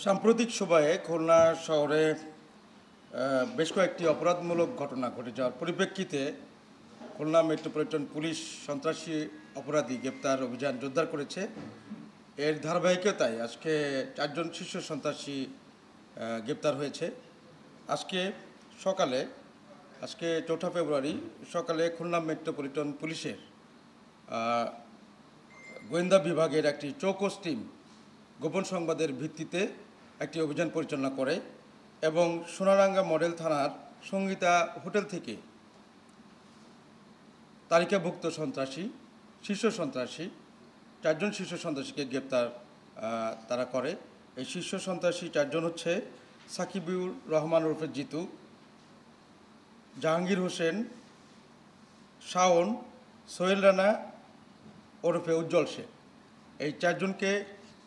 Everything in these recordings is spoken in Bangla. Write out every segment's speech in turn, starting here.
সাম্প্রতিক সময়ে খুলনা শহরে বেশ কয়েকটি অপরাধমূলক ঘটনা ঘটে যাওয়ার পরিপ্রেক্ষিতে খুলনা মেট্রোপলিটন পুলিশ সন্ত্রাসী অপরাধী গ্রেপ্তার অভিযান জোরদার করেছে। এর ধারাবাহিকতায় আজকে 4 জন শীর্ষ সন্ত্রাসী গ্রেপ্তার হয়েছে। আজকে 4 ফেব্রুয়ারি সকালে খুলনা মেট্রোপলিটন পুলিশের গোয়েন্দা বিভাগের একটি চৌকস টিম গোপন সংবাদের ভিত্তিতে একটি অভিযান পরিচালনা করে এবং সোনারাঙ্গা মডেল থানার সঙ্গীতা হোটেল থেকে তালিকাভুক্ত শীর্ষ সন্ত্রাসী 4 জন শীর্ষ সন্ত্রাসীকে গ্রেপ্তার তারা করে। এই শীর্ষ সন্ত্রাসী 4 জন হচ্ছে সাকিবুর রহমান ওরফে জিতু, জাহাঙ্গীর হোসেন, শাওন, সোহেল রানা ওরফে উজ্জ্বল শেখ। এই 4 জনকে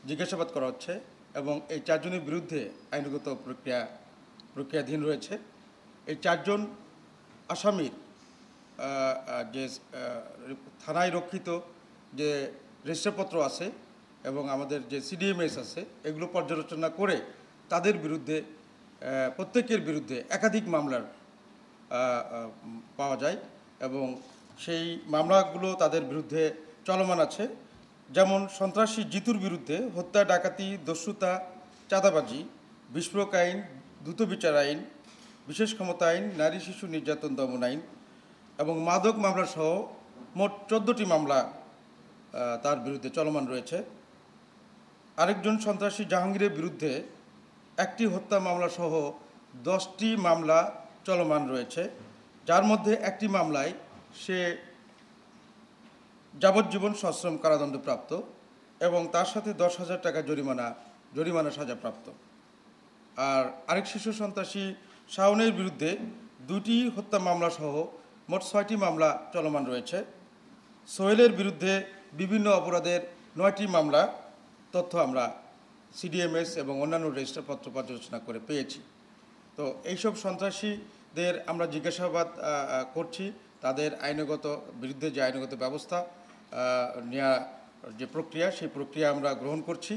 জিজ্ঞাসাবাদ করা হচ্ছে এবং এই 4 জনের বিরুদ্ধে আইনগত প্রক্রিয়াধীন রয়েছে। এই 4 জন আসামির যে থানায় রক্ষিত যে রেজিস্টারপত্র আছে এবং আমাদের যে সিডিএমএস আছে, এগুলো পর্যালোচনা করে তাদের বিরুদ্ধে প্রত্যেকের বিরুদ্ধে একাধিক মামলার পাওয়া যায় এবং সেই মামলাগুলো তাদের বিরুদ্ধে চলমান আছে। যেমন সন্ত্রাসী জিতুর বিরুদ্ধে হত্যা, ডাকাতি, দস্যুতা, চাঁদাবাজি, বিস্ফোরক আইন, দ্রুত বিচার আইন, বিশেষ ক্ষমতা আইন, নারী শিশু নির্যাতন দমন আইন এবং মাদক মামলাসহ মোট 14টি মামলা তার বিরুদ্ধে চলমান রয়েছে। আরেকজন সন্ত্রাসী জাহাঙ্গীরের বিরুদ্ধে একটি হত্যা মামলাসহ 10টি মামলা চলমান রয়েছে, যার মধ্যে একটি মামলায় সে যাবজ্জীবন সশ্রম কারাদণ্ডপ্রাপ্ত এবং তার সাথে 10,000 টাকা জরিমানা সাজাপ্রাপ্ত। আর আরেক শীর্ষ সন্ত্রাসী শাওনের বিরুদ্ধে 2টি হত্যা মামলা সহ মোট 6টি মামলা চলমান রয়েছে। সোহেলের বিরুদ্ধে বিভিন্ন অপরাধের 9টি মামলা তথ্য আমরা সিডিএমএস এবং অন্যান্য রেজিস্টারপত্র পর্যালোচনা করে পেয়েছি। তো এইসব সন্ত্রাসীদের আমরা জিজ্ঞাসাবাদ করছি, তাদের বিরুদ্ধে যে আইনগত ব্যবস্থা নেওয়া যে প্রক্রিয়া, সেই প্রক্রিয়া আমরা গ্রহণ করছি।